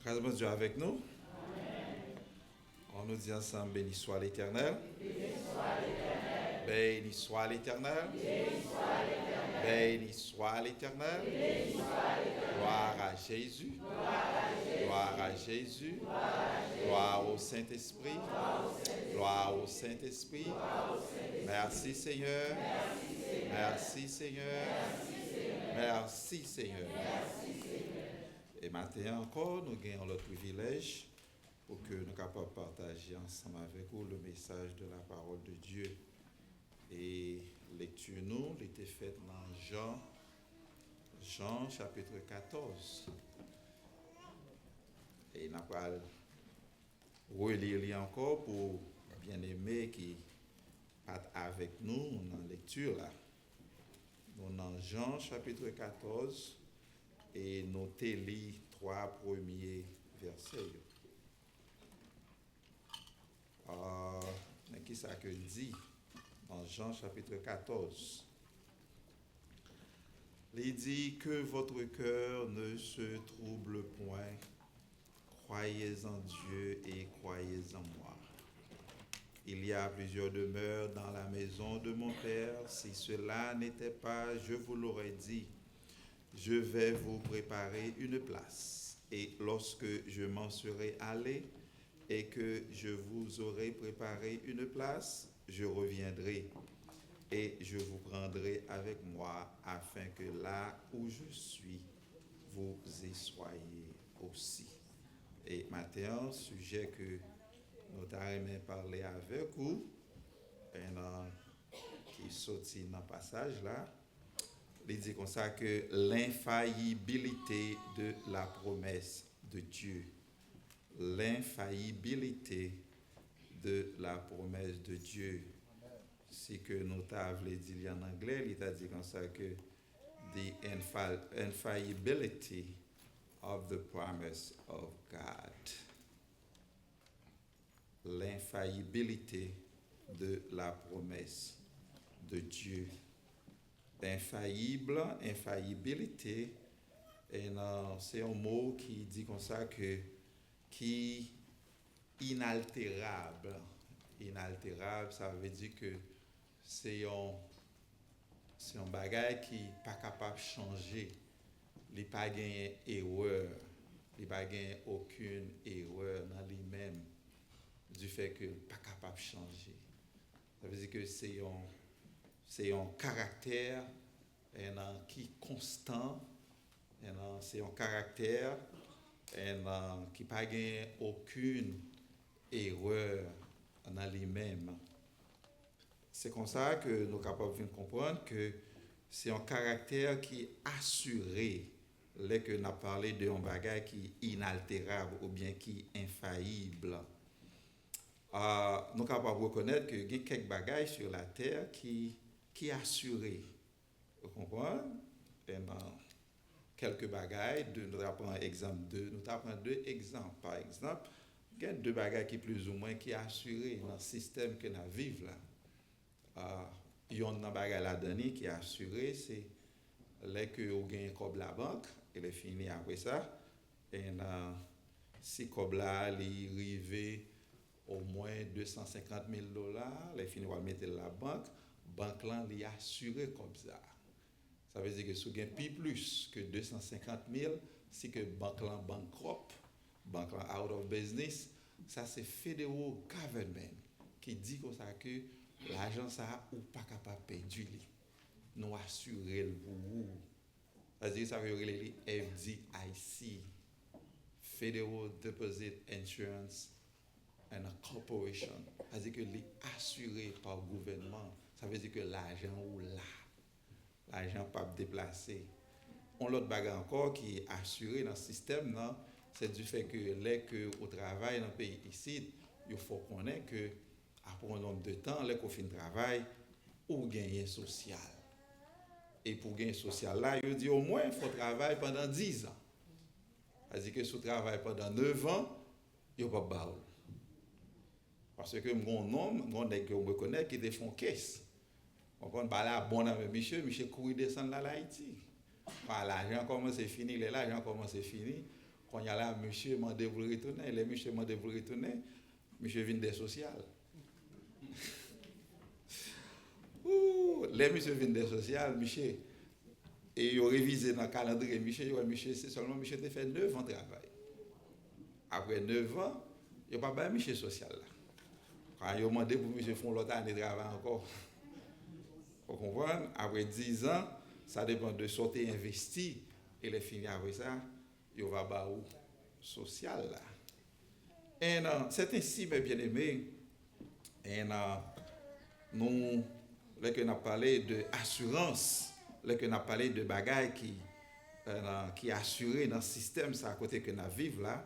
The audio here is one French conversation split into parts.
Grâce à Dieu avec nous. On nous dit ensemble, béni soit l'Éternel. Béni soit l'Éternel. Béni soit l'Éternel. Gloire à Jésus. Gloire à Jésus. Gloire au Saint-Esprit. Gloire au Saint-Esprit. Merci Seigneur. Merci Seigneur. Merci Seigneur. Et maintenant encore, nous gagnons le privilège pour que nous soyons capables de partager ensemble avec vous le message de la parole de Dieu. Et lecture nous, il était faite dans Jean chapitre 14. Et nous allons relire encore pour bien-aimés qui partent avec nous dans la lecture là. Nous dans Jean chapitre 14 et nous lisons 3 premiers versets. Mais qui ça que dit dans Jean chapitre 14? Il dit que votre cœur ne se trouble point, croyez en Dieu et croyez en moi. Il y a plusieurs demeures dans la maison de mon Père. Si cela n'était pas, je vous l'aurais dit. Je vais vous préparer une place. Et lorsque je m'en serai allé et que je vous aurai préparé une place, je reviendrai et je vous prendrai avec moi afin que là où je suis, vous y soyez aussi. Et maintenant, sujet que nous avons parlé avec vous, qui sortit dans le passage là, il dit comme ça que l'infaillibilité de la promesse de Dieu. L'infaillibilité de la promesse de Dieu. Si que nous t'avons dit en anglais, il t'a dit comme ça que the infallibility of the promise of God. L'infaillibilité de la promesse de Dieu. Infaillible, infaillibilité, et c'est un mot qui dit comme ça que qui inaltérable. Inaltérable, ça veut dire que c'est un bagage qui n'est pas capable de changer. Il n'a pas gagné erreur. Il n'a pas gagné aucune erreur dans lui-même du fait qu'il n'est pas capable de changer. Ça veut dire que c'est un caractère qui est constant, c'est un caractère qui n'a pas gagné aucune erreur dans lui-même. C'est comme ça que nous sommes capables de comprendre que c'est un caractère qui est assuré, là que nous avons parlé d'un bagage qui est inaltérable ou bien qui est infaillible. Nous sommes capables de reconnaître qu'il y a quelques bagages sur la terre qui est assuré. Vous comprenez? Quelques bagages, nous apprenons exemple 2. Nous apprenons 2 exemples. Par exemple, il y a 2 bagages qui plus ou moins qui sont assurés dans le système que nous vivons là. Il y a un bagage là-dedans qui est assuré, c'est là que vous gagnez comme la banque, et est fini après ça. Et si comme là, il arrive au moins $250,000, il est fini à mettre la banque là, il est assuré comme ça. Ça veut dire que si vous gagnez plus que 250,000, si que banque là bankrupt, banque là out of business, ça c'est federal government qui dit comme ça que l'argent ça ou pas capable de perdre. Nous assurer le pour vous. C'est-à-dire ça veut dire les FDIC, Federal Deposit Insurance and a Corporation. C'est-à-dire que les assuré par le gouvernement. Ça veut dire que l'argent ou là. L'argent pas déplacé. On l'autre bagarre encore qui est assuré dans le système, non, c'est du fait que là que au travail dans le pays ici, il faut connaître que après un nombre de temps, là qu'on fait un travail, ou gagner social. Et pour gagner social là, il dit au moins il faut travailler pendant 10 ans. C'est-à-dire que si vous travaillez pendant 9 ans, il n'y a pas de balle. Parce que mon homme, mon nègre que on me connaît qui te font caisse. On prend là bon avec monsieur courir descendre là Haïti. L'argent commence à finir, l'argent commence à finir. Quand il y a là, monsieur m'a demandé pour retourner, les monsieur m'a demandé pour retourner, monsieur vient des sociales. Les monsieur viennent des sociales, monsieur. Et ils ont révisé dans le calendrier, monsieur, c'est seulement monsieur qui a fait 9 ans de travail. Après 9 ans, il n'y a pas de monsieur social là. Quand ils ont demandé pour monsieur faire l'autre année de travail encore. Vous comprenez? Après 10 ans, ça dépend de sortir investi. Et les finir après ça, il va avoir social là. Et c'est ainsi, mes bien-aimés, et nous, là que nous avons parlé d'assurance, là que nous avons parlé de bagailles qui assuré dans le système, c'est à côté que nous vivons là,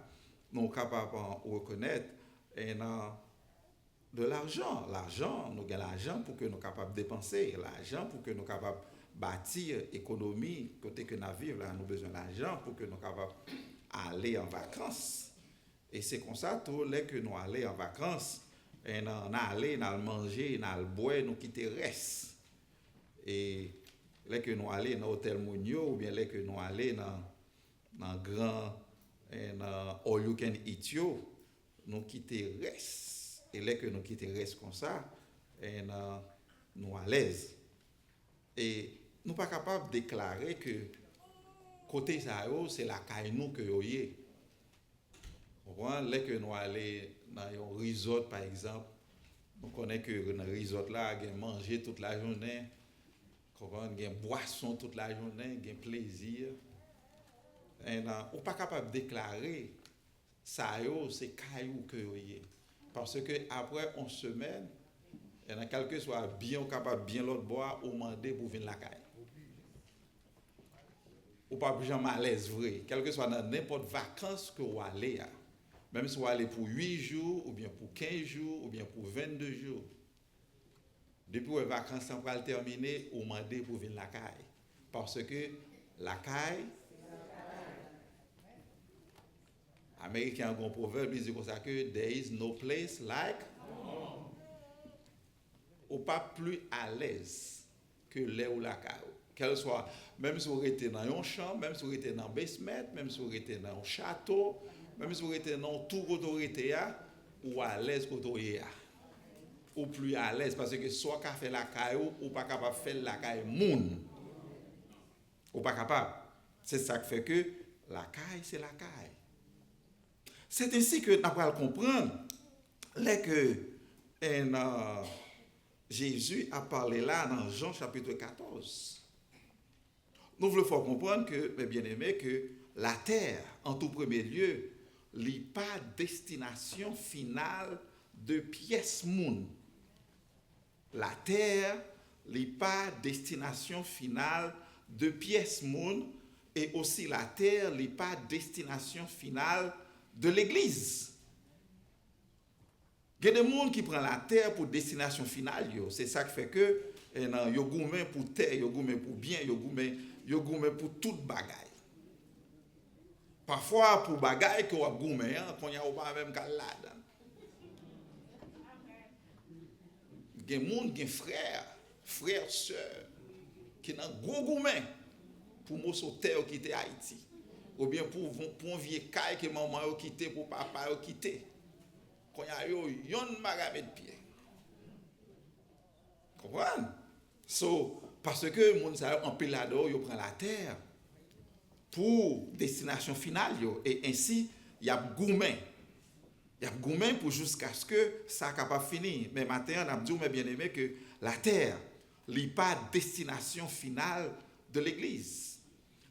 nous sommes capables de reconnaître de l'argent. L'argent, nous avons l'argent pour que nous soyons capables de dépenser, l'argent pour que nous soyons capables de bâtir l'économie, côté que nous vivons là, nous avons besoin d'argent pour que nous soyons capables d'aller en vacances. Et c'est comme ça, tout les que nous allons en vacances, et nous allons, nous manger, nous boire, nous quitter reste. Et les que nous allons dans l'hôtel Mounio, ou bien les que nous allons dans grand all you can eat yo, nous quitter reste. Et les que nous quitter reste comme ça, et nous à l'aise. Et nous pas capables de déclarer que côté ça c'est la caille nous que yoyé. Là que nous allons dans un resort par exemple, nous connaissons que dans le resort là, il y a manger toute la journée, il y a boisson toute la journée, il y a plaisir. Et on n'est pas capable de déclarer ça c'est caillou que yoyé. Parce que après 11 semaines, et dans quelque soit bien capable bien l'autre boire ou demander pour venir la caille. Ou pas jamais à l'aise vrai, quel que soit dans n'importe vacances que vous allez, même si vous allez pour 8 jours, ou bien pour 15 jours, ou bien pour 22 jours. Depuis les vacances sont terminées, vous demandez pour venir la caille. Parce que la caille, Américain a un bon proverbe, il dit comme ça que there is no place like ou pas plus à l'aise que les ou la caille. Quel soit, même si vous êtes dans un champ, même si vous êtes dans un basement, même si vous êtes dans un château, même si vous êtes dans tout autorité, ou à l'aise autorité, ou plus à l'aise, parce que soit qu'a fait la caille ou pas capable de faire la caille moun, ou pas capable. C'est ça qui fait que la caille, c'est la caille. C'est ainsi que nous allons comprendre que Jésus a parlé là dans Jean chapitre 14. Nous voulons faire comprendre que, mes bien-aimés, que la terre, en tout premier lieu, n'est pas destination finale de pièces moun. La terre n'est pas destination finale de pièces moun, et aussi la terre n'est pas destination finale de l'église. Il y a des gens qui prennent la terre pour destination finale. C'est ça qui fait que yo gourmet pour terre, yo gourmet pour bien, yo gourmet pour toute bagaille. Parfois pour bagaille que vous gourmet, qu'on y a pas même qu'à là. Il y a des gens, des frères, sœurs, qui ont gros gourmet pour mon terre qui était Haïti. Ou bien pour un vieux caille que maman a quitté, pour papa a quitté. Quand il y a yon bagage de pied. Comprenez? Parce que moun sa en pilado, yo prend la terre pour destination finale et ainsi il y a gourmet. Il y a gourmet pour jusqu'à ce que ça capable finir. Mais maintenant on a dit mes bien-aimés que la terre n'est pas destination finale de l'église.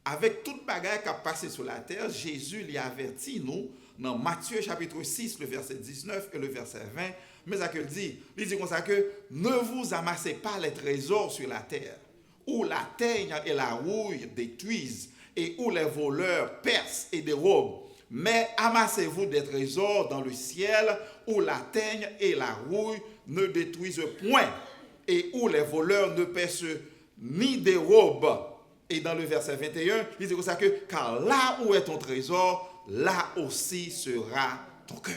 Avec toute bagarre qui a passé sur la terre, Jésus l'y avertit nous dans Matthieu chapitre 6, le verset 19 et le verset 20. Mais ça qu'il dit comme ça que ne vous amassez pas les trésors sur la terre, où la teigne et la rouille détruisent et où les voleurs percent et dérobent. Mais amassez-vous des trésors dans le ciel, où la teigne et la rouille ne détruisent point et où les voleurs ne percent ni dérobent. Et dans le verset 21, il dit comme ça que car là où est ton trésor, là aussi sera ton cœur.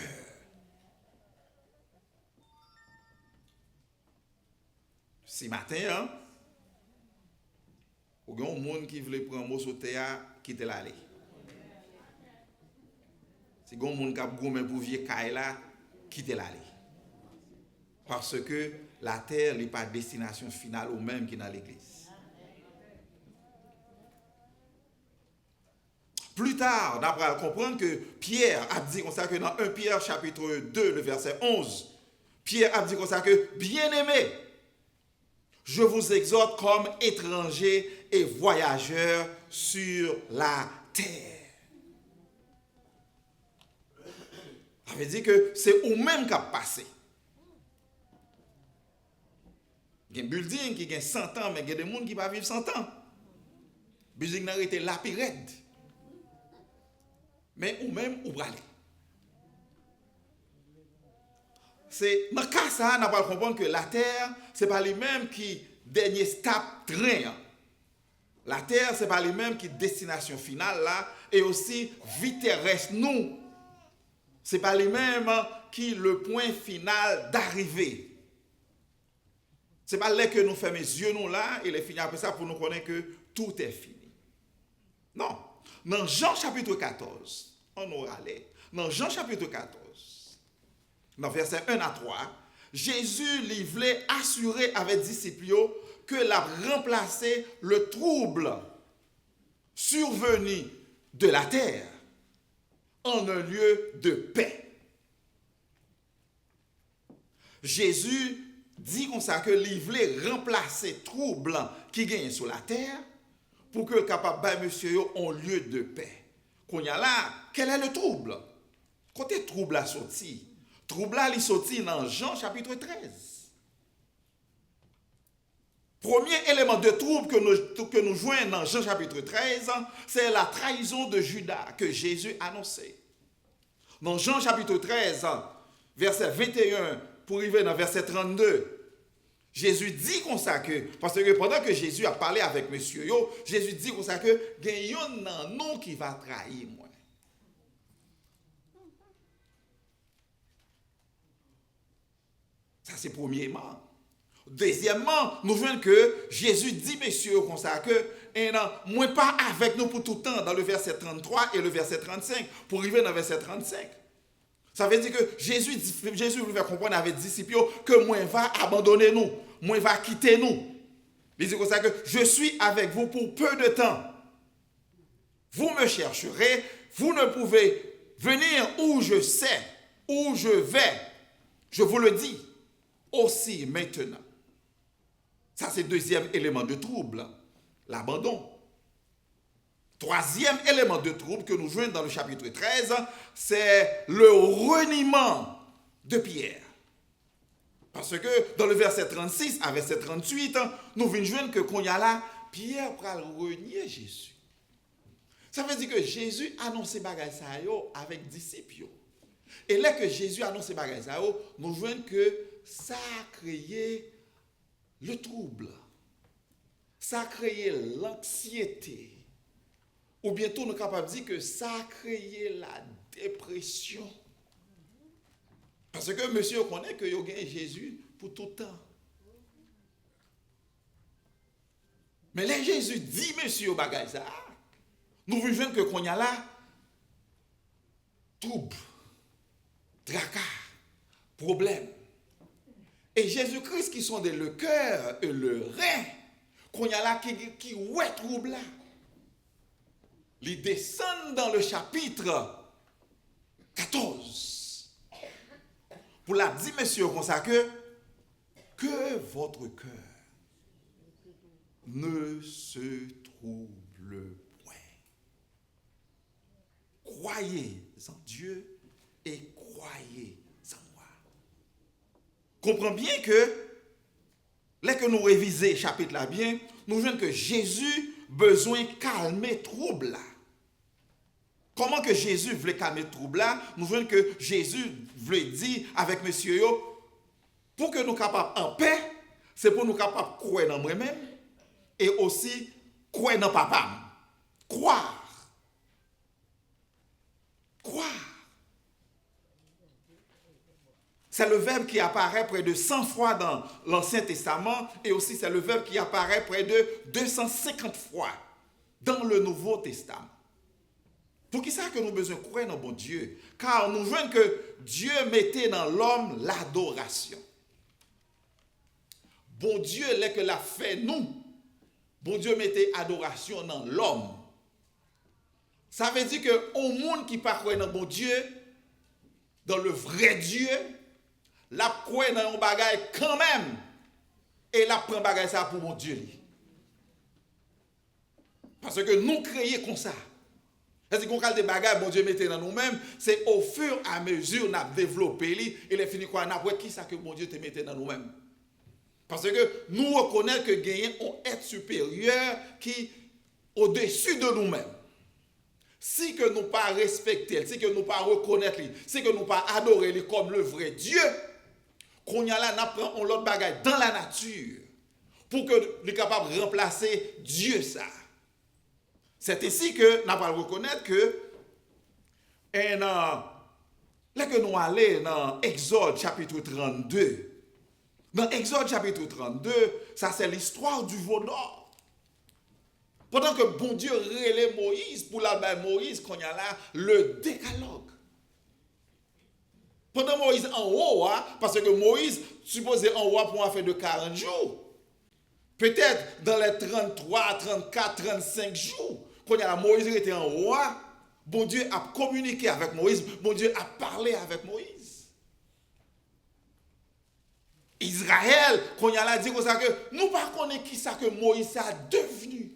Ce matin, il y a un monde qui voulait prendre un mot sur terre, quitter l'allée. Si vous avez des gens qui ont pour vieux là, quittez l'aller. Parce que la terre n'est pas destination finale ou même qui est dans l'église. Plus tard, on va comprendre que Pierre a dit comme ça que dans 1 Pierre chapitre 2, le verset 11, Pierre a dit comme ça que, bien-aimés, je vous exhorte comme étrangers et voyageurs sur la terre. Ça veut dire que c'est eux-mêmes qui ont passé. Il y a un building qui a 100 ans, mais il y a des gens qui ne vont pas vivre 100 ans. Le building n'a été lapide. Mais eux-mêmes, ils vont aller. C'est dans le cas ça, on va comprendre que la terre, ce n'est pas lui-même qui dernier stop train. La terre, ce n'est pas lui-même qui destination finale là, et aussi vie terrestre nous. Ce n'est pas lui-même qui le point final d'arrivée. Ce n'est pas là que nous faisons les yeux nous là, et les finir après ça pour nous connaître que tout est fini. Non. Dans Jean chapitre 14, on aura allé. Dans Jean chapitre 14, dans versets 1 à 3, Jésus lui voulait assurer avec les disciples que l'a remplacé le trouble survenu de la terre en un lieu de paix. Jésus dit comme ça que lui voulait remplacer trouble qui gagne sur la terre pour que le capable de monsieur en lieu de paix. Qu'on y a là, quel est le trouble? Côté trouble a sorti. Trouble a sorti dans Jean chapitre 13. Premier élément de trouble que nous joignons dans Jean chapitre 13, c'est la trahison de Judas que Jésus annonçait. Dans Jean chapitre 13, verset 21 pour arriver dans verset 32, Jésus dit comme ça que, parce que pendant que Jésus a parlé avec monsieur yo, Jésus dit comme ça que, il y a un nom qui va trahir moi. Ça c'est premièrement. Deuxièmement, nous voyons que Jésus dit, messieurs, comme ça, que moi pas avec nous pour tout le temps, dans le verset 33 et le verset 35, pour arriver dans le verset 35. Ça veut dire que Jésus voulait faire comprendre avec les disciples que moi va abandonner nous, moi va quitter nous. Il dit comme ça que je suis avec vous pour peu de temps. Vous me chercherez, vous ne pouvez venir où je sais, où je vais. Je vous le dis aussi maintenant. Ça, c'est le deuxième élément de trouble, l'abandon. Troisième élément de trouble que nous jouons dans le chapitre 13, c'est le reniement de Pierre. Parce que dans le verset 36 à verset 38, nous venons jouer que quand il y a là, Pierre va renier Jésus. Ça veut dire que Jésus annonce bagaille ça avec disciples. Et là que Jésus annonce bagaille ça, nous jouons que ça a créé le trouble, ça a créé l'anxiété, ou bientôt nous sommes capables de dire que ça a créé la dépression. Parce que monsieur connaît que vous avez Jésus pour tout le temps. Mais là Jésus dit, monsieur, au bagage ça, nous vivons que qu'on y a là, trouble, tracas, problème. Et Jésus-Christ qui sont le cœur et le rein, qu'on y a là qui ouais trouble là. Ils descendent dans le chapitre 14. Pour la dire, monsieur, comme ça que votre cœur ne se trouble point. Croyez en Dieu et croyez en moi. Comprenez bien que, là que nous révisons le chapitre là bien, nous voyons que Jésus besoin de calmer trouble là. Comment que Jésus voulait calmer le trouble là? Nous voyons que Jésus voulait dire avec monsieur yo, pour que nous capables en paix, c'est pour nous capables de croire dans moi-même et aussi croire dans papa. Croire. Croire. C'est le verbe qui apparaît près de 100 fois dans l'Ancien Testament et aussi c'est le verbe qui apparaît près de 250 fois dans le Nouveau Testament. Pour qui ça que nous besoin de croire dans bon Dieu? Car nous voyons que Dieu mettait dans l'homme l'adoration. Bon Dieu, là que l'a fait nous, bon Dieu mettait adoration dans l'homme. Ça veut dire que au monde qui pas croire dans bon Dieu, dans le vrai Dieu, la croire dans un bagage quand même, et la prend bagage ça pour mon Dieu. Parce que nous créons comme ça. C'est-à-dire qu'on a des bagages, bon Dieu mettait dans nous-mêmes, c'est au fur et à mesure qu'on a développé, et les fini quoi, on a qui ça que bon Dieu te mettait dans nous-mêmes. Parce que nous reconnaissons que gagner un être supérieur qui au-dessus de nous-mêmes. Si que nous pas respecter, si que nous pas reconnaître, si que nous pas adorer comme le vrai Dieu, qu'on y a là, on prend l'autre bagage dans la nature pour que nous capable de remplacer Dieu ça. C'est ici que nous allons reconnaître que là que nous allons dans Exode chapitre 32. Dans Exode chapitre 32, ça c'est l'histoire du veau d'or. Pendant que bon Dieu relève Moïse pour la Moïse qu'on y a là le décalogue. Pendant Moïse en haut, parce que Moïse supposé en haut pour un fait de 40 jours. Peut-être dans les 33, 34, 35 jours. Quand Moïse était en haut, bon Dieu a communiqué avec Moïse, bon Dieu a parlé avec Moïse. Israël, quand il a dit comme ça que nous ne connaissons pas qui ça que Moïse a devenu.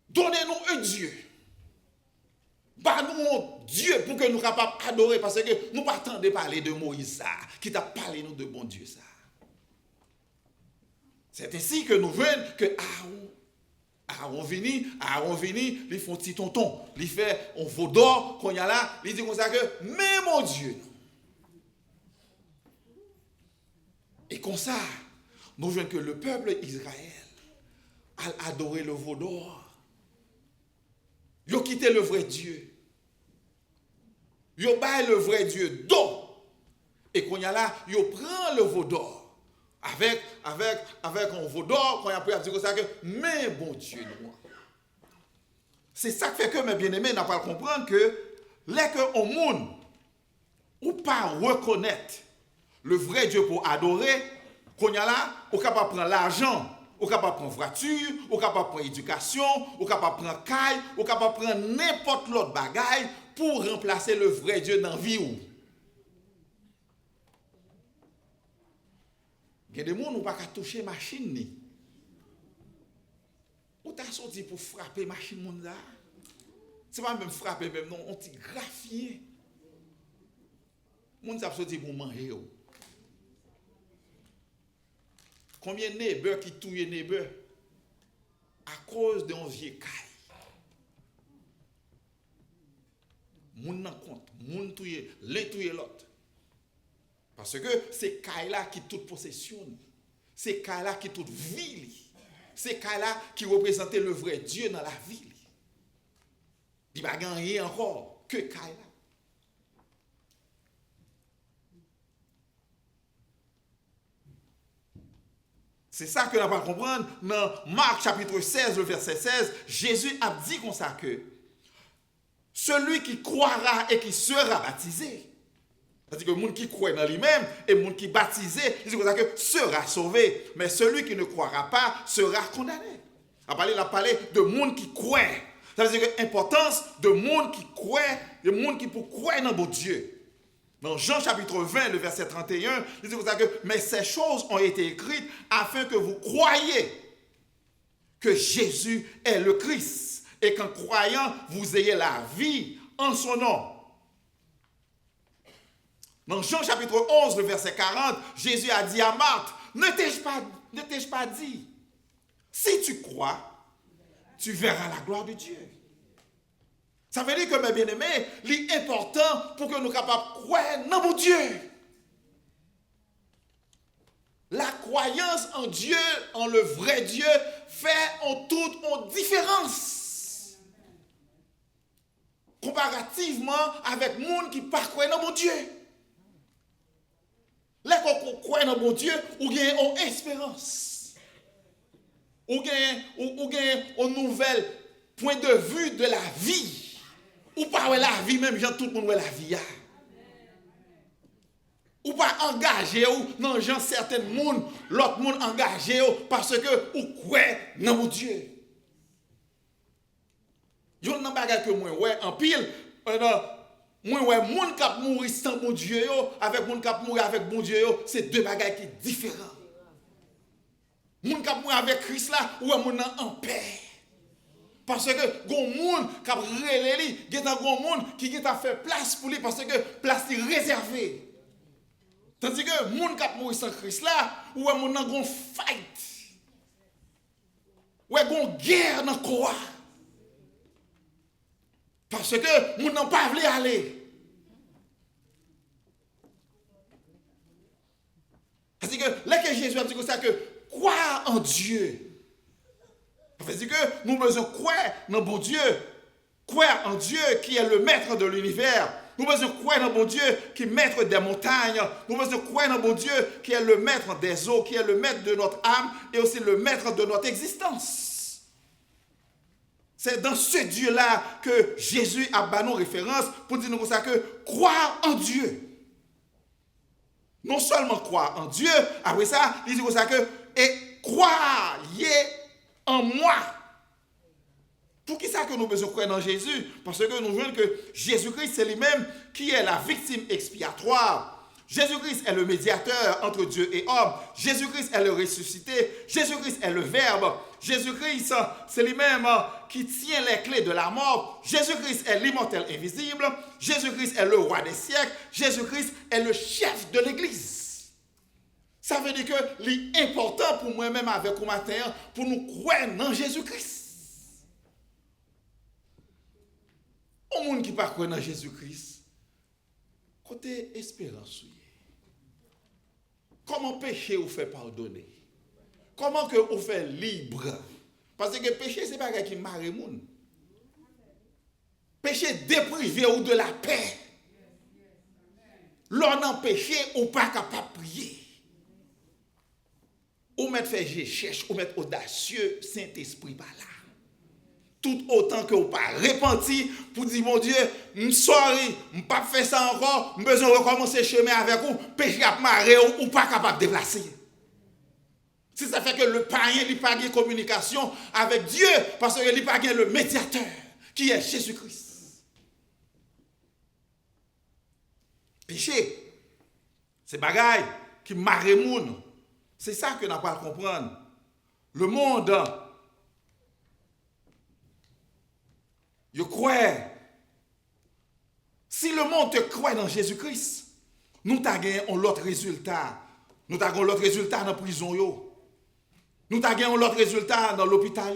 Donnez-nous un Dieu. Bah-nous un Dieu pour que nous soyons capables d'adorer parce que nous ne pas attendre parler de Moïse ça, qui t'a parlé nous de bon Dieu ça. C'est ainsi que nous voyons que Aaron vini, il fait un petit tonton, il fait un veau d'or, qu'on y a là, il dit comme ça que, mais mon Dieu. Et comme ça, nous voyons que le peuple Israël a adoré le veau d'or. Ils ont quitté le vrai Dieu. Ils ont baillé le vrai Dieu d'or. Et qu'on y a là, ils prennent le veau d'or. Avec un veau d'or, quand il a dit ça que, mais bon Dieu, moi. C'est ça qui fait que, mes bien-aimés, n'a pas comprendre que, là que au monde, ou pas reconnaître le vrai Dieu pour adorer, qu'on y a là, on est capable de prendre l'argent, on est capable de prendre voiture, on est capable de prendre éducation, on est capable de prendre caille, on est capable de prendre n'importe l'autre bagaille pour remplacer le vrai Dieu dans la vie. Il y a des gens qui n'ont pas toucher la machine. Ou t'as sorti pour frapper la machine. Ce n'est pas même frapper, même non, on t'y graffier. Les gens sorti pour manger. Combien de neighbeurs qui tuent les neighbeurs à cause d'un vieux caille? Les gens n'en compte, les gens tuent l'autre. Parce que c'est Kaila qui toute possession, c'est Kaila qui toute vie, c'est Kaila qui représentait le vrai Dieu dans la vie. Il n'y a rien encore que Kaila. C'est ça que nous allons comprendre dans Marc chapitre 16, le verset 16. Jésus a dit comme ça que celui qui croira et qui sera baptisé, c'est-à-dire que le monde qui croit dans lui-même et le monde qui est baptisé, il dit comme ça que sera sauvé. Mais celui qui ne croira pas sera condamné. Il a parlé de monde qui croit. Ça veut dire que l'importance de monde qui croit, de monde qui peut croire dans bon Dieu. Dans Jean chapitre 20, le verset 31, il dit comme ça que mais ces choses ont été écrites afin que vous croyiez que Jésus est le Christ et qu'en croyant, vous ayez la vie en son nom. Dans Jean chapitre 11, le verset 40, Jésus a dit à Marthe, ne t'ai-je pas dit, si tu crois, tu verras la gloire de Dieu. Ça veut dire que, mes bien-aimés, l'important pour que nous soyons capables de croire dans mon Dieu. La croyance en Dieu, en le vrai Dieu, fait en toute une différence. Comparativement avec le monde qui ne croit pas dans mon Dieu. Là qu'on croit dans mon Dieu, ou bien on espérance. ou gagne un nouvel point de vue de la vie. Ou pas ouais la vie, même gens tout le monde ouais la vie. Ou pas engagé ou non gens certains monde, l'autre monde engagé parce que ou croit dans mon Dieu. Yo nan bagay que moi ouais en pile moi ouais monde qui mourir sans bon Dieu yo avec monde qui mourir avec bon Dieu yo, c'est deux bagages qui différents. Monde qui mourir avec Christ là ou monde en paix. Parce que gon monde qui relé li, gen gon monde qui a fait place pour lui parce que place est réservée. Tandis que monde qui mourir sans Christ là ou monde nan gon fight. Ou gon guerre dans quoi. Parce que moun n'en pas voulu aller. Parce que là que Jésus a dit comme ça que croire en Dieu. Ça veut dire que nous besoin croire dans bon Dieu. Croire en Dieu qui est le maître de l'univers. Nous besoin croire dans bon Dieu qui est maître des montagnes. Nous besoin croire dans bon Dieu qui est le maître des eaux, qui est le maître de notre âme et aussi le maître de notre existence. C'est dans ce Dieu-là que Jésus a banni référence pour dire nous comme ça que croire en Dieu. Non seulement croire en Dieu, après ça, il dit comme ça que et croyez en moi. Pour qui ça que nous besoin croire dans Jésus? Parce que nous voyons que Jésus-Christ c'est lui-même qui est la victime expiatoire. Jésus-Christ est le médiateur entre Dieu et homme. Jésus-Christ est le ressuscité. Jésus-Christ est le Verbe. Jésus-Christ, c'est lui-même qui tient les clés de la mort. Jésus-Christ est l'immortel invisible. Jésus-Christ est le roi des siècles. Jésus-Christ est le chef de l'Église. Ça veut dire que l'important pour moi-même avec vous matin, pour nous croire dans Jésus-Christ. Au monde qui ne croit pas dans Jésus-Christ, côté espérance. Comment péché vous fait pardonner? Comment que vous fait libre? Parce que péché, c'est pas quelqu'un qui marre le monde. Péché déprivé ou de la paix. L'on en péché ou pas capable de prier. Ou mettre fait cherche, ou mettre audacieux, Saint-Esprit par là. Tout autant que vous pas repenti pour dire mon Dieu, sorry, je pas fait ça encore, je besoin de recommencer chemin avec vous, péché à marrer ou pas capable de déplacer. Si ça fait que le païen n'a pas de communication avec Dieu parce qu'il n'a pas le médiateur qui est Jésus-Christ. Péché, c'est bagaille qui marre le monde. C'est ça que nous n'avons pas à comprendre. Le monde, je crois. Si le monde te croit dans Jésus-Christ, nous avons l'autre résultat. Nous avons l'autre résultat dans la prison. Nous avons l'autre résultat dans l'hôpital.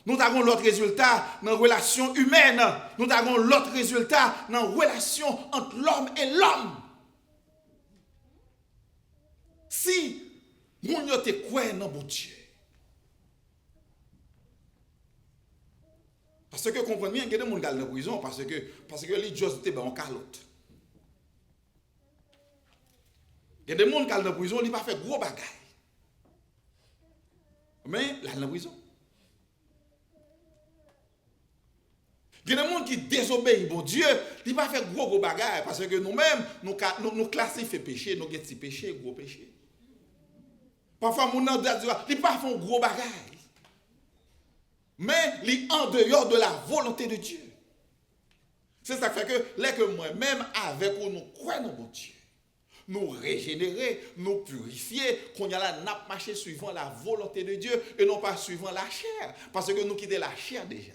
Nous avons l'autre résultat dans la relation humaine. Nous avons l'autre résultat dans la relation entre l'homme et l'homme. Si nous te croyons dans mon Dieu. Parce que comprenez bien, il y a des gens qui sont dans la prison parce que les gens étaient en calotte. Il y a des gens qui sont dans la prison, ils n'ont pas fait gros bagaille. Mais là, dans la prison. Il y a des gens qui désobéissent bon Dieu, ils n'ont pas fait gros bagaille parce que nous-mêmes, nous classifions péché, nous avons petit péché, gros péché. Parfois, nous avons dit, ils n'ont pas fait gros bagaille. Mais il est en dehors de la volonté de Dieu. C'est ça qui fait que, là que moi-même, avec nous croyons dans mon Dieu, nous régénérer, nous purifier, qu'on y a là, nous marcher suivant la volonté de Dieu et non pas suivant la chair. Parce que nous quittons la chair déjà.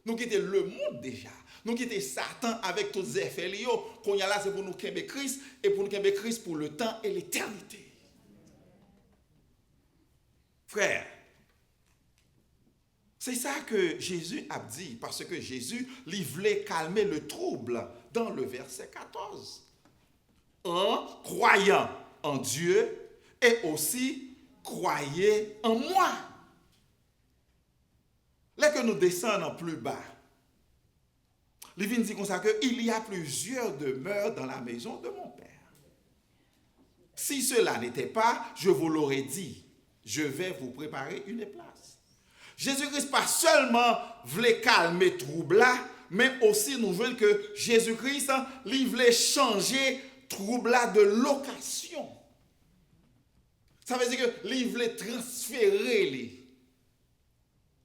Nous quittons le monde déjà. Nous quittons Satan avec tous les effets liés. Qu'on y a là, c'est pour nous qu'aimer Christ et pour nous qu'aimer Christ pour le temps et l'éternité. Frère, c'est ça que Jésus a dit, parce que Jésus lui voulait calmer le trouble dans le verset 14. En croyant en Dieu et aussi croyez en moi. Là que nous descendons plus bas, il vient dire comme ça qu'il y a plusieurs demeures dans la maison de mon Père. Si cela n'était pas, je vous l'aurais dit. Je vais vous préparer une place. Jésus-Christ pas seulement voulait calmer trouble là, mais aussi nous voulons que Jésus-Christ il voulait changer trouble là de location. Ça veut dire que il voulait transférer les.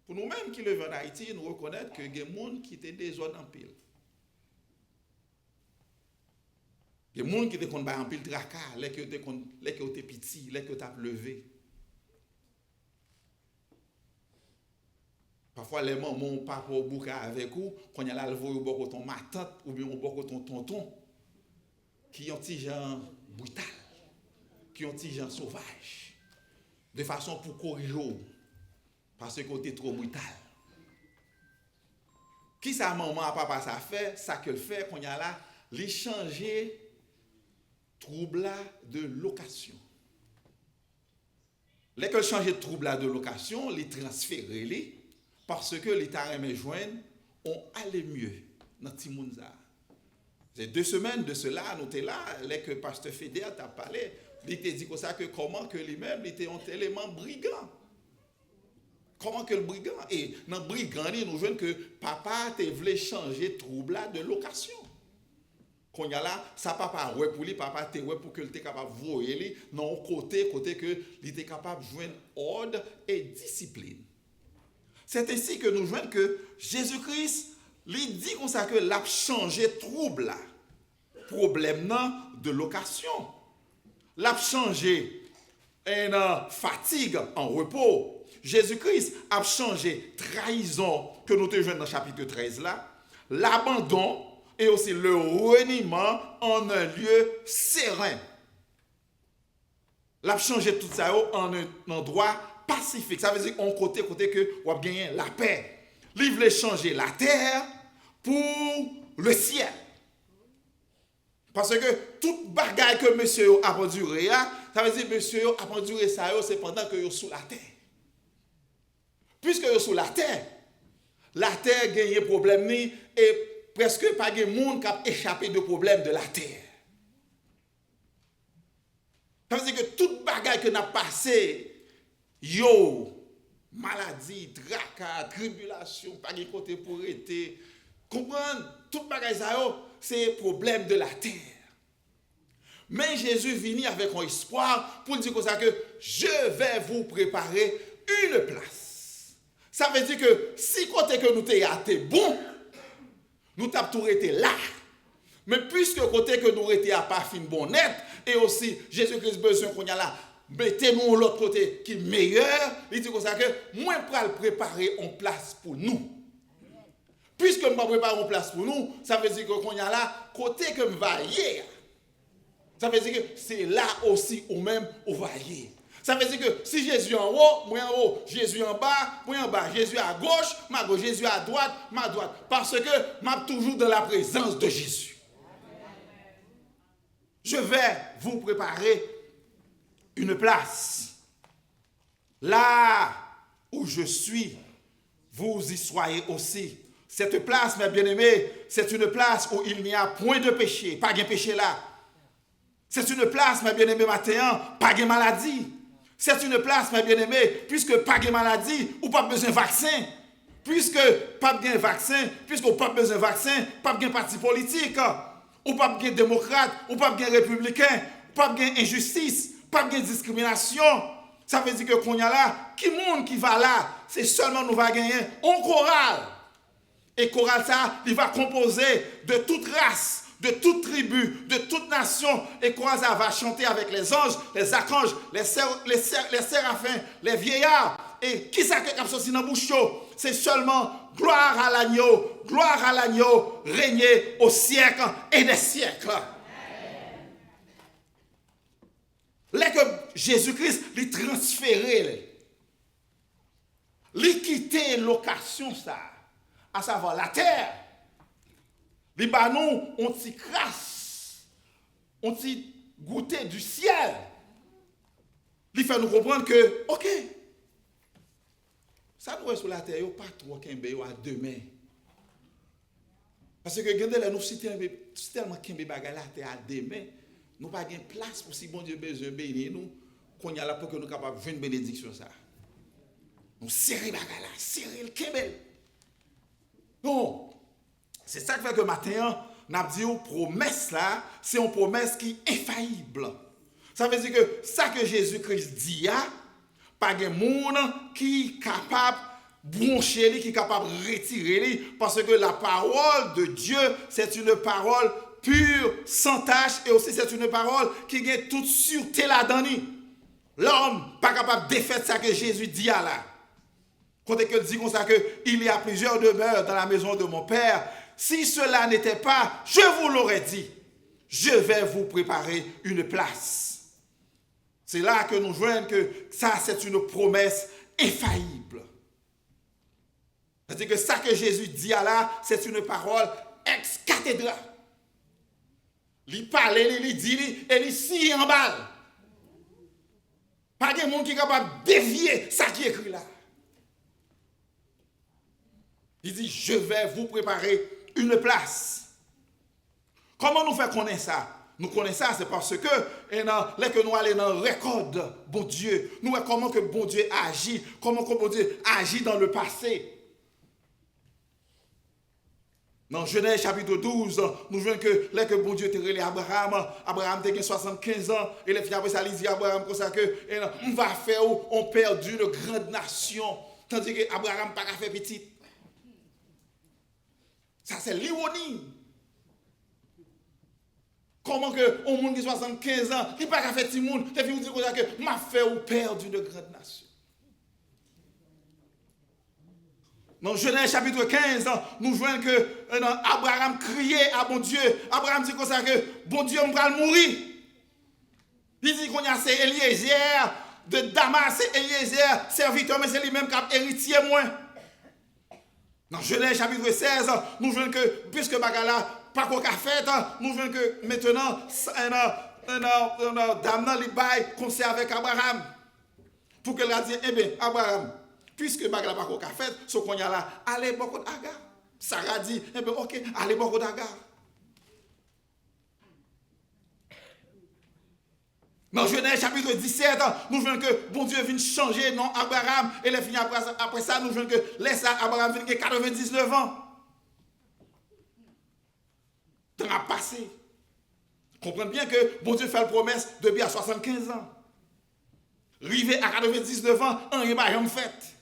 Pour nous-mêmes qui vivons en Haïti, nous reconnaissons que il y a des gens qui étaient des zones en pile. Il y a des gens qui étaient en pile tracas, les qui étaient petits, les qui étaient levé. Parfois, les mamans n'ont pas pour bouquet avec vous, quand il y a là, le voyez au bord de ton ma tante ou bien au bord de ton tonton, qui ont des gens brutal, qui ont des gens sauvages, de façon pour corriger, parce que tu es trop brutal. Qui ça, maman, papa, ça fait, ça que le fait, quand il y a là, les changer trouble de location. Les que changer trouble de location, les transférer, les parce que les tarèmes joignent ont allé mieux dans Timonza. C'est 2 semaines de cela, nous étions là, les que pasteur Fédère t'a parlé, il t'a dit comme ça que comment que lui-même il était un élément brigand. Comment que le brigand et dans le brigand, nous voyons que papa te voulait changer trouble de location. Quand il y a là, ça papa ouais pour lui, papa te ouais pour que il était capable de voir lui, non côté que il était capable de joindre ordre et discipline. C'est ainsi que nous voyons que Jésus-Christ lui dit comme ça que l'a changé trouble, problème de location. L'a changé une fatigue en repos. Jésus-Christ a changé trahison que nous te jouons dans le chapitre 13 là, l'abandon et aussi le reniement en un lieu serein. L'a changé tout ça en un endroit pacifique. Ça veut dire qu'on côté que on va gagner la paix. Il voulait changer la terre pour le ciel. Parce que toute bagaille que monsieur a enduré, ça veut dire monsieur a enduré ça c'est pendant que vous sous la terre. Puisque vous sous la terre gagne problème et presque pas de monde qui a échappé de problème de la terre. Ça veut dire que toute bagaille que n'a passé yo, maladie, tracas, tribulation, pas de côté pour être. Comprendre, tout bagage ça c'est problème de la terre. Mais Jésus vient avec un espoir pour dire comme ça que je vais vous préparer une place. Ça veut dire que si côté que nous t'es bon, nous t'avons tout été là. Mais puisque côté que nous étions à pas fin bon net et aussi Jésus-Christ besoin qu'on y a là mettez-nous l'autre côté qui est meilleur, il dit comme ça que moi pour le préparer en place pour nous. Puisque je prépare en place pour nous, ça veut dire que qu'on y a là côté que me va hier. Ça veut dire que c'est là aussi ou même où va hier. Ça veut dire que si Jésus en haut, moi en haut, Jésus en bas, moi en bas, Jésus à gauche, ma gauche, Jésus à droite, ma droite, parce que je suis toujours dans la présence de Jésus. Je vais vous préparer une place. Là où je suis, vous y soyez aussi. Cette place, mes bien-aimés, c'est une place où il n'y a point de péché. Pas de péché là. C'est une place, mes bien-aimés, matin, pas de maladie. C'est une place, mes bien-aimés, puisque pas de maladie, ou pas besoin de vaccin. Puisque pas de vaccin, puisque pas besoin de vaccin, pas de parti politique, ou pas de démocrate, ou pas de républicain, pas de injustice. Pas de discrimination. Ça veut dire que qu'on y a là, qui monde qui va là, c'est seulement nous va gagner un choral. Et choral ça, il va composer de toute race, de toute tribu, de toute nation. Et choral ça va chanter avec les anges, les archanges, les séraphins, les vieillards. Et qui ça qui a sorti dans la bouche? C'est seulement gloire à l'agneau, régner au siècle et des siècles. Là que Jésus-Christ lui transféré, lui quitter location ça, à savoir la terre. Les banons ont s'y crasse, ont s'y goûté du ciel. Il fait nous comprendre que, ok, ça nous est sur la terre, il n'y a pas trop qu'un béo à demain. Parce que regardez, nous si tellement qu'un béo à la terre à demain. Nous n'avons pas de place pour si bon Dieu besoin bénir nous. qu'on y a là pour que nous capables de faire une bénédiction ça. Nous serrer bagala, serrer le kebel. Non. C'est ça qui fait que matin, n'a dit une promesse là, c'est une promesse qui est infaillible. Ça veut dire que ça que Jésus-Christ dit, pas de monde qui est capable de broncher, qui est capable de retirer, parce que la parole de Dieu, c'est une parole pure, sans tache, et aussi c'est une parole qui est toute sûreté là-dedans. L'homme pas capable de défaire ça que Jésus dit là. Quand il dit comme ça qu'il y a plusieurs demeures dans la maison de mon Père, si cela n'était pas, je vous l'aurais dit, je vais vous préparer une place. C'est là que nous voyons que ça, c'est une promesse infaillible. C'est-à-dire que ça que Jésus dit là, c'est une parole ex cathedra. Il parle, il dit, et il scie en balle. Pas de monde qui est capable de dévier ça qui est écrit là. Il dit, je vais vous préparer une place. Comment nous fait connaître ça? Nous connaissons ça, c'est parce que, là que nous allons dans le record, bon Dieu, nous voyons comment que bon Dieu agit, comment que bon Dieu agit dans le passé. Dans Genèse chapitre 12, nous voyons que là que bon Dieu te relève Abraham a 75 ans, et les filles après ça, il dit à Abraham comme ça que, on va faire un père d'une grande nation, tandis que Abraham n'a pas fait petit. Ça, c'est l'ironie. Comment que au monde qui a 75 ans, il n'a pas fait petit monde, et puis vous dites que m'a fait au père d'une grande nation. Dans Genèse chapitre 15, nous voyons que Abraham criait à bon Dieu. Abraham dit comme ça que bon Dieu va mourir. Il dit qu'on a c'est Eliezer de Damas, c'est Eliezer, serviteur, mais c'est lui-même qui a héritier moins. Dans Genèse chapitre 16, nous voyons que, puisque Bagala pas qu'on a fait, nous voyons que maintenant, Damna li bail conseil avec Abraham. Pour qu'elle a dit, eh bien, Abraham, puisque Bagala pas qu'on a fait, ce qu'on y a là, allez beaucoup d'Agar. Sarah dit, eh bien, ok, allez beaucoup d'Agar. Dans Genèse chapitre 17, nous voyons que bon Dieu vient changer non Abraham et les fini après ça, nous voyons que laisse Abraham vient 99 ans. Temps a passé. Comprenez bien que bon Dieu fait la promesse depuis à 75 ans. Rivé à 99 ans, on n'est pas fait.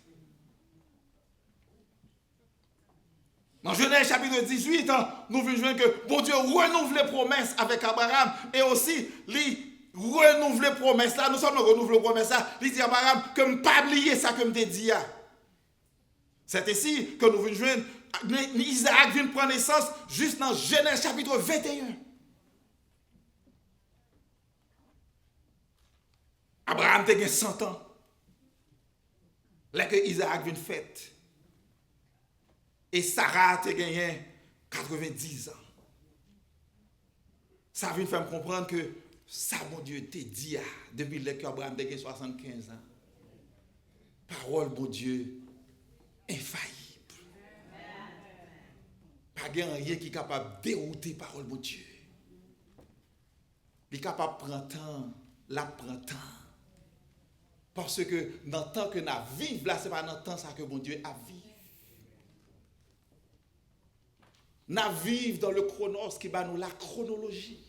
Dans Genèse chapitre 18, nous voyons que bon Dieu renouvelle les promesses avec Abraham et aussi renouveler promesse là, nous sommes renouveler promesse là, il dit à Abraham que ne pas oublier ça que me dit. C'est ici que nous venons joindre Isaac vient prendre naissance juste dans Genèse chapitre 21. Abraham a gagné 100 ans. Là que Isaac vient fête. Et Sarah a gagné 90 ans. Ça vient faire me comprendre que ça, mon Dieu, te dit depuis que Abraham a gagné 75 ans. Parole, mon Dieu, infaillible. Pas rien qui est capable de dérouter parole, mon Dieu. Il est capable de prendre temps, la prend temps. Parce que dans le temps que nous vivons, là, ce n'est pas dans le temps ça que mon Dieu a vécu. Nous vivons dans le chronos qui bat nous la chronologie.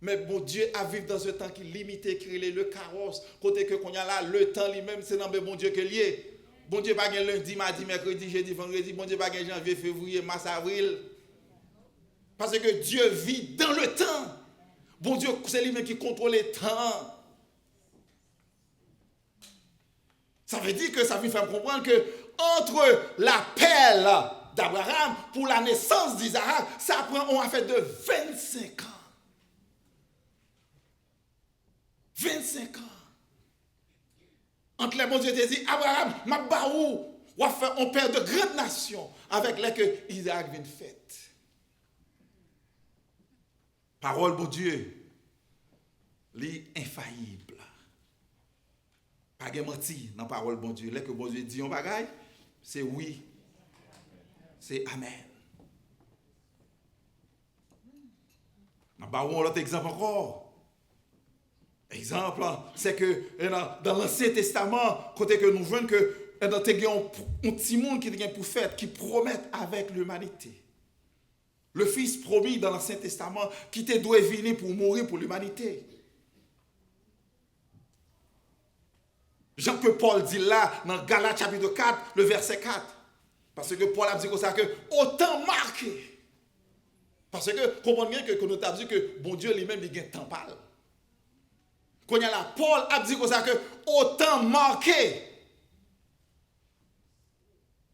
Mais bon Dieu a vécu dans un temps qui est limité, qui est le carrosse. Côté que qu'on y a là, le temps lui-même, c'est dans le bon Dieu que lié. Bon Dieu pas gagne lundi, mardi, mercredi, jeudi, vendredi. Bon Dieu pas gagne janvier, février, mars, avril. Parce que Dieu vit dans le temps. Bon Dieu, c'est lui-même qui contrôle le temps. Ça veut dire que ça veut faire comprendre que entre l'appel d'Abraham pour la naissance d'Isaac, ça prend un affaire de 25 ans. 25 ans. Entre les bons Dieu te dit, Abraham, ma baou, ou a fait un père de grande nation avec lesquels Isaac vient fait. Parole bon Dieu, l'infaillible. Pas de menti dans parole bon Dieu. Là que bon Dieu dit un bagaille, c'est oui. C'est amen. Ma baou un autre exemple encore. Exemple, c'est que dans l'Ancien Testament, côté que nous voyons que dans un petit monde qui est pour faire, qui promet avec l'humanité. Le Fils promis dans l'Ancien Testament qui te doit venir pour mourir pour l'humanité. Jean que Paul dit là, dans Galates chapitre 4, le verset 4. Parce que Paul a dit comme ça que autant marqué. Parce que, comprenez bien que nous avons dit que bon Dieu lui-même, il a un temps pâle. Quand il y a là, Paul a dit comme ça que autant marqué.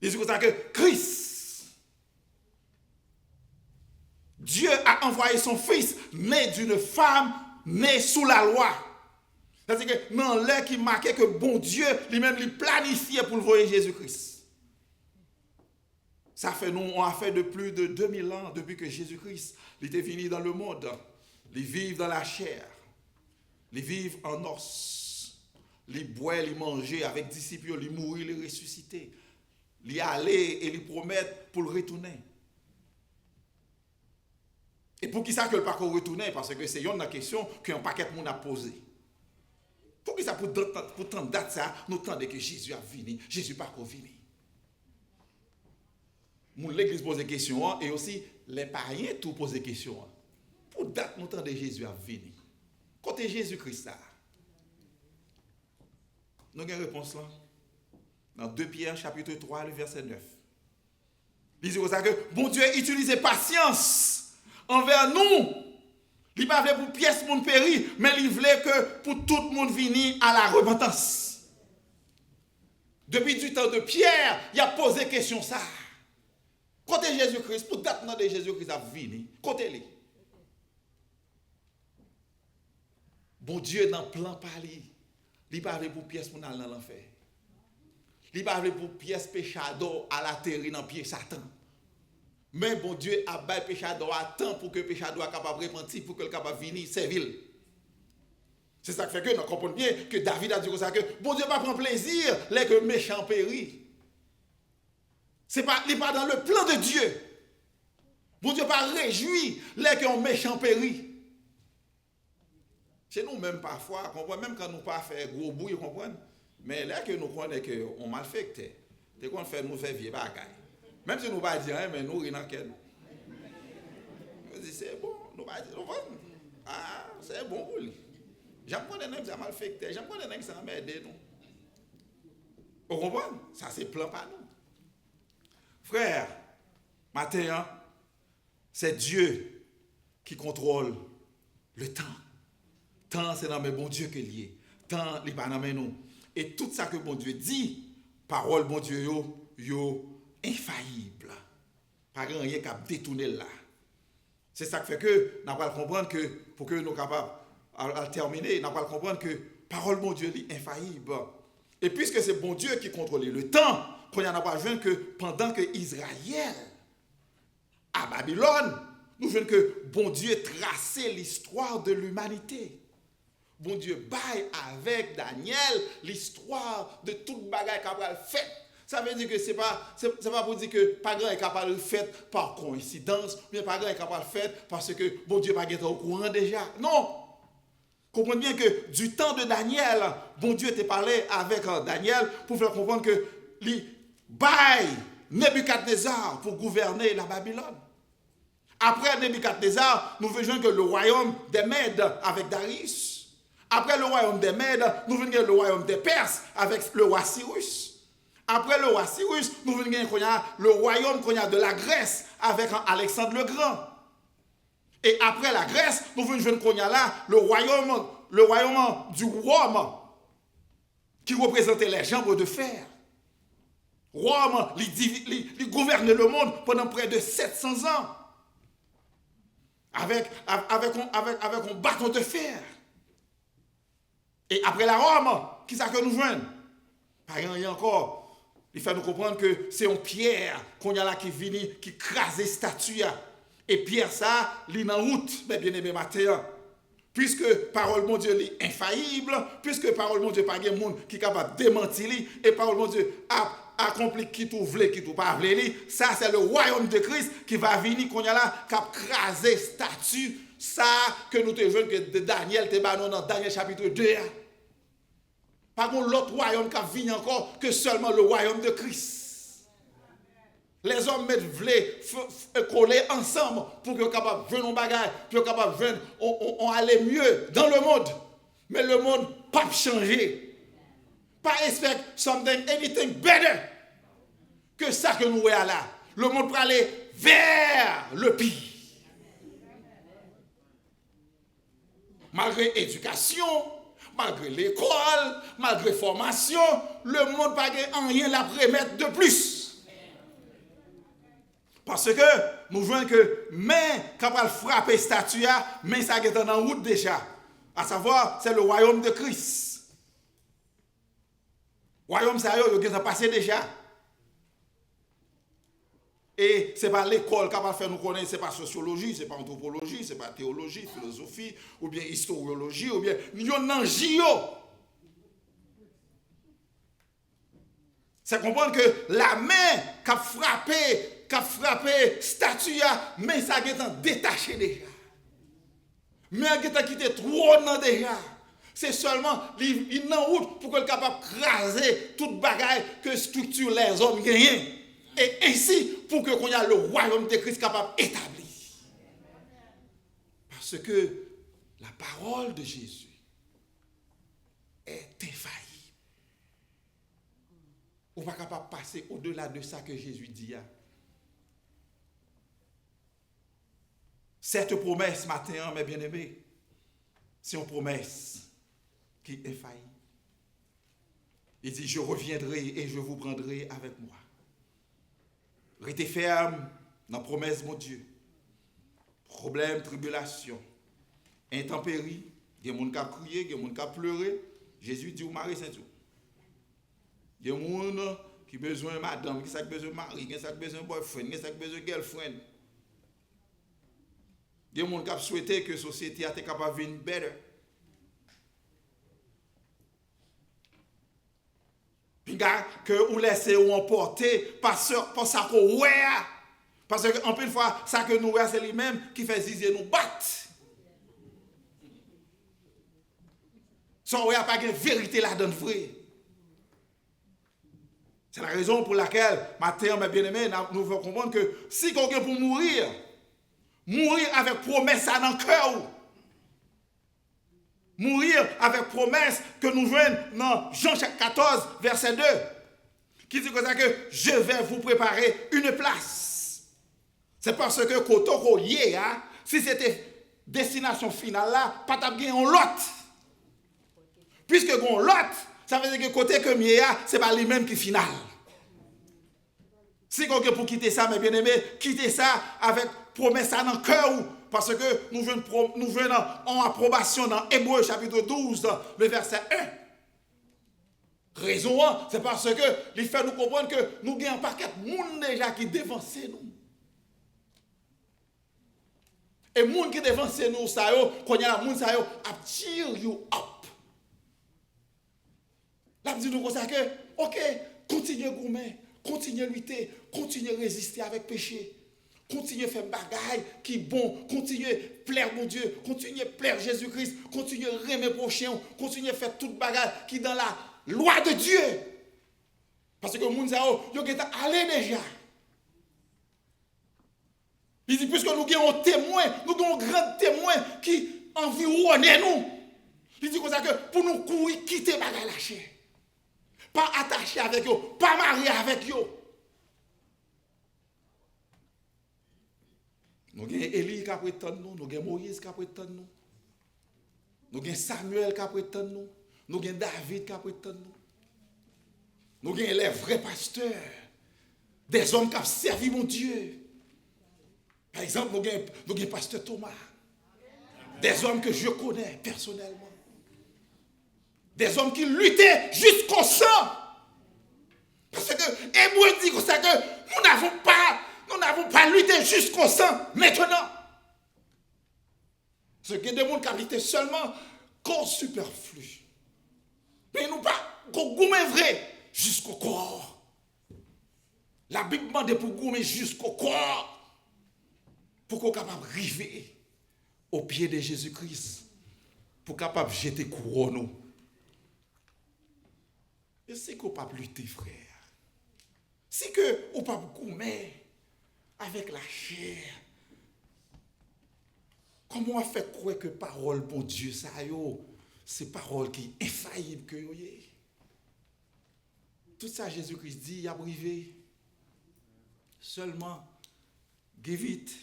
Il dit comme ça que Christ, Dieu a envoyé son Fils, né d'une femme, né sous la loi. C'est-à-dire que dans l'heure qui marquait que bon Dieu, lui-même, il planifiait pour le voyer Jésus-Christ. Ça fait, nous, on a fait de plus de 2000 ans depuis que Jésus-Christ était venu dans le monde. Il vit dans la chair. Il vit en os. Il boit, il mangeait avec disciples, il mourit, il ressuscité. Il allait et il promet pour le retourner. Et pour qui ça que le parcours retourner? Parce que c'est une question qu'un paquet de monde a posé. Pour qui ça pour tant de date ça, nous tendons que Jésus a venu, Jésus pas encore venu. L'église pose des questions et aussi les païens tout posent des questions. Pour date nous tendons Jésus a venu. Côté Jésus-Christ là. Nous avons une réponse là. Dans 2 Pierre chapitre 3 le verset 9. Il dit comme ça que bon Dieu utilise patience envers nous. Il ne voulait pas pour pièce monde périr, mais il voulait que pour tout le monde venir à la repentance. Depuis du temps de Pierre, il a posé question ça. Côté Jésus-Christ, pour date de Jésus-Christ a venu, côté-les. Bon Dieu dans le plan parler, il ne voulait pas pour pièce pour aller dans l'enfer. Il ne voulait pas pour pièce péchador à la terre dans pied Satan. Mais bon Dieu a bâti péchador à temps pour que le péchador soit capable de repentir, pour que le capable de venir servir. C'est ça qui fait que nous comprenons bien que David a dit comme ça que bon Dieu pas prend plaisir les que méchants périssent. Il n'est pas dans le plan de Dieu. Bon Dieu pas réjoui les que méchants périssent. Chez nous même parfois, même quand nous pas faire gros bruit, comprenez? Mais là que nous connaissons qu'on mal fait, c'est qu'on fait nous faire vieux bagaille. Même si nous ne pas dire rien, mais nous rien quel. Nous disons c'est bon, nous pas dire ah, c'est bon pour lui. J'aime prendre un qui a mal fait, j'aime prendre un qui s'est emmerdé nous. Vous comprenez? Ça c'est plan par nous. Frère, matin, c'est Dieu qui contrôle le temps. Temps, c'est dans mes bon Dieu que lié. Temps, il n'est pas dans nous. Et tout ça que bon Dieu dit, parole bon Dieu, yo infaillible. Pas grand rien qui a détourné là. C'est ça qui fait que nous allons comprendre que, pour que nous soyons capables de terminer, nous allons comprendre que parole bon Dieu est infaillible. Et puisque c'est bon Dieu qui contrôle le temps, qu'on n'y en a pas besoin que pendant que Israël à Babylone, nous voyons que bon Dieu traçait l'histoire de l'humanité. Bon Dieu baille avec Daniel l'histoire de toute bagaille qu'il a fait. Ça veut dire que c'est pas pour dire que pas grand est capable de le faire par coïncidence, mais pas grand est capable de le faire parce que bon Dieu pas au courant déjà. Non. Comprenez bien que du temps de Daniel, bon Dieu était parlé avec Daniel pour faire comprendre que il baille Nebuchadnezzar pour gouverner la Babylone. Après Nebuchadnezzar, nous voyons que le royaume des Mèdes avec Darius. Après le royaume des Mèdes, nous voyons le royaume des Perses avec le roi Cyrus. Après le roi Cyrus, nous voyons le royaume de la Grèce avec Alexandre le Grand. Et après la Grèce, nous voyons là le royaume du Rome qui représentait les jambes de fer. Rome, il gouverne le monde pendant près de 700 ans. Avec un bâton de fer. Et après la Rome, qui ça que nous voyons? Par rien encore. Il faut nous comprendre que c'est une pierre qu'on y a là qui vient, qui crase les statues. Et pierre ça, il est en route, mais bien aimé matin. Puisque parole mon Dieu est infaillible, puisque parole mon Dieu pas de monde qui est capable de démentir, et parole mon Dieu a accompli qui tout voulait, qui tout pas voulait, ça c'est le royaume de Christ qui va venir qu'on y a là, qui a crasé statue ça que nous te jouons que Daniel te banon dans Daniel chapitre 2. Pas l'autre royaume qui vient encore que seulement le royaume de Christ. Les hommes voulaient coller ensemble pour qu'ils soient capables de venir en bagaille, pour qu'ils soient capables de venir, on aller mieux dans le monde. Mais le monde n'a pas changé. Pas expect something, anything better que ça que nous voyons là. Le monde peut aller vers le pire. Malgré éducation, malgré l'école, malgré formation, le monde n'a pas rien à remettre de plus. Parce que nous voyons que main capable de frapper statue, mais ça est en route déjà. À savoir, c'est le royaume de Christ. Royaume ça il est passé déjà. Et ce n'est pas l'école qui va faire nous connaître, ce n'est pas sociologie, ce n'est pas anthropologie, ce n'est pas théologie, philosophie, ou bien historiologie, ou bien Yonanjio. C'est comprendre que la main qui a frappé statue, mais ça a détaché déjà. Mais elle a quitté trop déjà. C'est seulement il est en route pour qu'elle soit capable de craser toute bagaille que structure les hommes gagnent. Et ainsi, pour que qu'on y a le royaume de Christ capable d'établir. Parce que la parole de Jésus est infaillible. On n'est pas capable de passer au-delà de ça que Jésus dit. Cette promesse matin, mes bien-aimés, c'est une promesse qui est infaillible. Il dit, je reviendrai et je vous prendrai avec moi. Restez ferme dans la promesse de mon Dieu. Problème, tribulation, intempérie, il y a des gens qui ont crié, il y a des gens qui ont pleuré. Jésus dit, vous mariez, c'est tout. Il y a des gens qui ont besoin de madame, qui ont besoin de mari, qui ont besoin de boyfriend, qui ont besoin de girlfriend. Il y a des gens qui ont souhaité que la société soit capable de devenir better. Que vous laissez vous emporter par ça qu'on voit. Parce qu'en plus de fois, ça que nous voyons, c'est lui-même qui fait zizer nous battre. Sans qu'il n'y a pas de vérité là-dedans vrai. C'est la raison pour laquelle, matin, mes bien-aimés, nous devons comprendre que si quelqu'un pour mourir avec promesse dans le cœur. Mourir avec promesse que nous venons dans Jean 14, verset 2, qui dit que je vais vous préparer une place. C'est parce que quand si c'était destination finale là, pas de gagner l'autre. Puisque on l'autre, ça veut dire que côté que c'est pas lui-même qui est final. Si quelqu'un pour quitter ça, mes bien-aimés, quitter ça avec promesse dans le cœur. Parce que nous venons en approbation dans Hébreux chapitre 12, le verset 1. Raison, c'est parce que il fait nous comprendre que nous avons un paquet de monde déjà qui dévance nous. Et les gens qui dévance nous, ça y est, quand il y a des gens qui cheer you up. Là, dit nous comme ça que, ok, continuez à gommer, continuez à lutter, continuez à résister avec péché. Continuez à faire bagaille qui est bon. Continuez à plaire mon Dieu. Continuez à plaire Jésus-Christ. Continuez à aimer prochain. Continuez à faire toute bagaille qui est dans la loi de Dieu. Parce que les gens sont allés déjà. Il dit, puisque nous avons un témoin, nous avons un grand témoin qui environne nous. Il dit comme ça que pour nous courir, quitter bagaille la chair. Pas attaché avec eux, pas marié avec eux. Nous avons Élie qui a prétendu nous, nous avons Moïse qui a prétendu nous, nous avons Samuel qui a prétendu nous, nous avons David qui a prétendu nous, nous avons les vrais pasteurs, des hommes qui ont servi mon Dieu. Par exemple, nous avons pasteur Thomas, des hommes que je connais personnellement, des hommes qui luttaient jusqu'au sang. Parce que Hébreu dit que nous n'avons pas lutté jusqu'au sang maintenant. Ce qui est des gens qui ont lutté seulement corps superflu. Mais nous pas gommer vrai jusqu'au corps. La Bible demande pour gommer jusqu'au corps. Pour qu'on soit capable d'arriver au pied de Jésus-Christ pour capable jeter couronne. Et c'est qu'on pas lutter, frère. C'est que on pas beaucoup mais avec la chair. Comment on fait croire que parole pour Dieu ça yo, c'est parole qui est infaillible que yo yé. Tout ça Jésus-Christ dit, il a privé. Seulement give it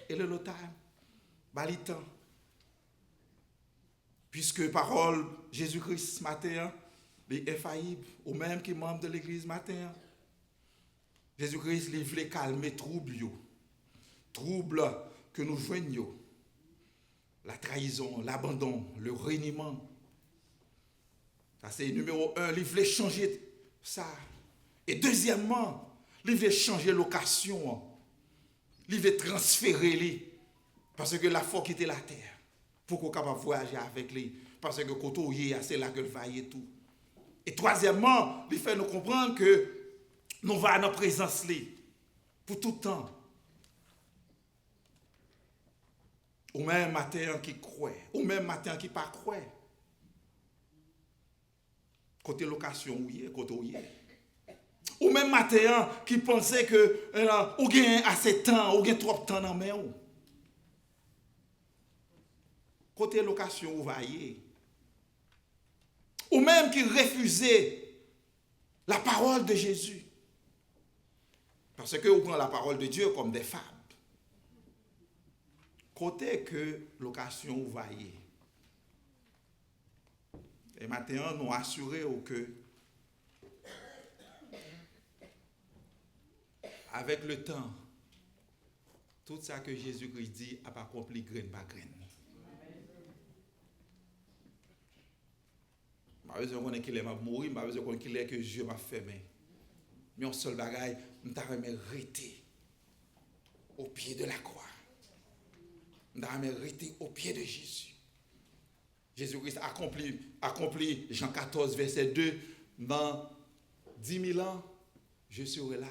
et le time, balitan. Puisque parole Jésus-Christ matin est infaillible, ou même qui est membre de l'église matin. Jésus-Christ il voulait calmer trouble que nous joignons. La trahison, l'abandon, le reniement. Ça c'est numéro 1, il voulait changer ça. Et deuxièmement, il veut changer location. Il veut transférer lui. Parce que la foi quitte la terre. Pour qu'on soit capable de voyager avec lui. Parce que quand on y est, c'est là que le va y est tout. Et troisièmement, il fait nous comprendre que nous allons dans la présence lui. Pour tout le temps. Ou même matin qui croit. Ou même matin qui ne pas croit. Côté location, oui, côté où ou même matin qui pensait que ou gagne assez de temps, ou gagne trop de temps dans main ou. Côté location ou vaillé. Ou même qui refusait la parole de Jésus. Parce que vous prenez la parole de Dieu comme des fables. Côté que location ou vaillé. Et maintenant, nous assurons que avec le temps, tout ça que Jésus-Christ dit a accompli graine par graine. Je ne sais pas qu'il est mort, je ne sais pas qu'il est que Dieu m'a fait. Mais un seul bagaille, je t'ai arrêté au pied de la croix. Je t'ai arrêté au pied de Jésus. Jésus-Christ accompli Jean 14, verset 2, dans 10 000 ans, je serai là.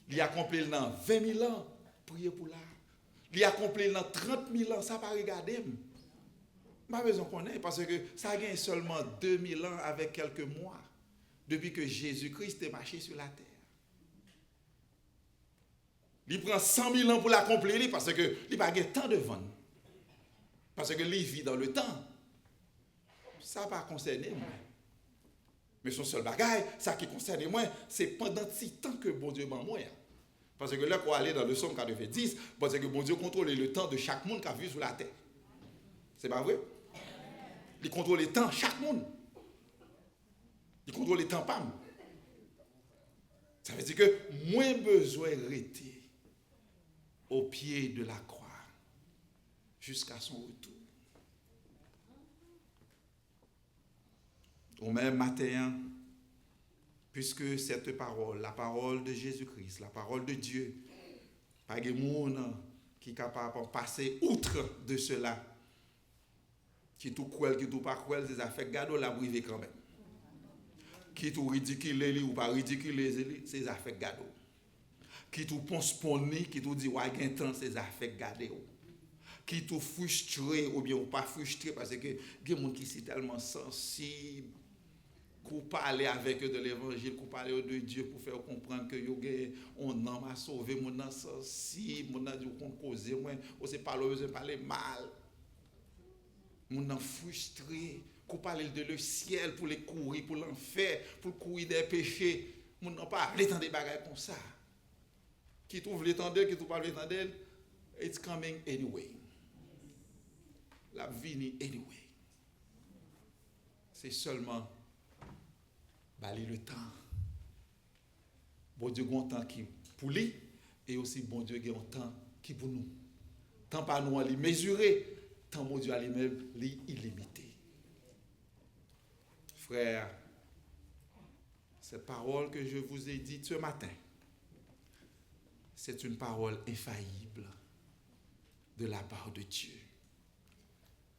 Il a accompli dans 20 000 ans, priez pour là. Il a accompli dans 30 000 ans, ça ne pas regarder. Je n'ai pas besoin qu'on ait, parce que ça gagne seulement 2000 ans avec quelques mois, depuis que Jésus-Christ est marché sur la terre. Il prend 100 000 ans pour l'accomplir, parce qu'il n'a pas de temps de vendre. Parce qu'il vit dans le temps. Ça ne va pas concerner moi. Mais son seul bagage, ça qui concerne moi, c'est pendant si temps que bon Dieu m'a moi. Parce que là, quand on aller dans le Somme 90, parce que bon Dieu contrôle le temps de chaque monde qui a vu sur la terre. C'est pas vrai? Il contrôle le temps, chaque monde. Il contrôle le temps, pam. Ça veut dire que moins besoin de rester au pied de la croix jusqu'à son retour. Au même matin, puisque cette parole, la parole de Jésus-Christ, la parole de Dieu, pas de monde qui est capable de passer outre de cela, qui est tout cruel, qui est tout pas cruel, ces affaires gado la brivé quand même. Qui est tout ridicule ou pas ridicule, ces affaires gado. Qui est tout ponce-ponné, qui est tout dit ouais gain temps, ces affaires gado. Qui est tout frustré ou bien ou pas frustré parce que il y a des gens qui sont tellement sensibles. Qu'on parle avec eux de l'évangile, qu'on parle de Dieu pour faire comprendre que on a sauvé, mon a sensible, mon a dit qu'on cause, on s'est parlé mal. Mon a frustré, qu'on parle de le ciel pour les courir, pour l'enfer, pour courir des péchés. Mon n'a pas l'étendre des bagages comme ça. Qui trouve l'étendre, qui trouve pas l'étendre, it's coming anyway. La vie anyway. C'est seulement bali le temps. Bon Dieu a un temps qui pour lui et aussi bon Dieu a un temps qui pour nous. Tant pas nous à les mesurer, tant bon Dieu à lui-même illimité. Frère, cette parole que je vous ai dite ce matin, c'est une parole infaillible de la part de Dieu.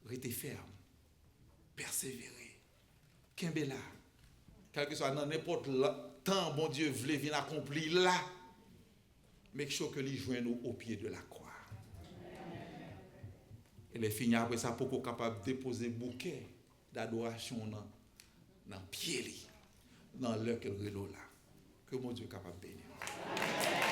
Restez ferme, persévérez, Kimbela. Quel que soit dans n'importe quel temps, bon Dieu voulait venir accomplir là, make sure que lui joigne nous au pied de la croix. Et les filles après ça pour qu'on capable de déposer bouquet d'adoration dans pied li, dans l'heure qu'elle relo là. Que mon Dieu est capable de bénir.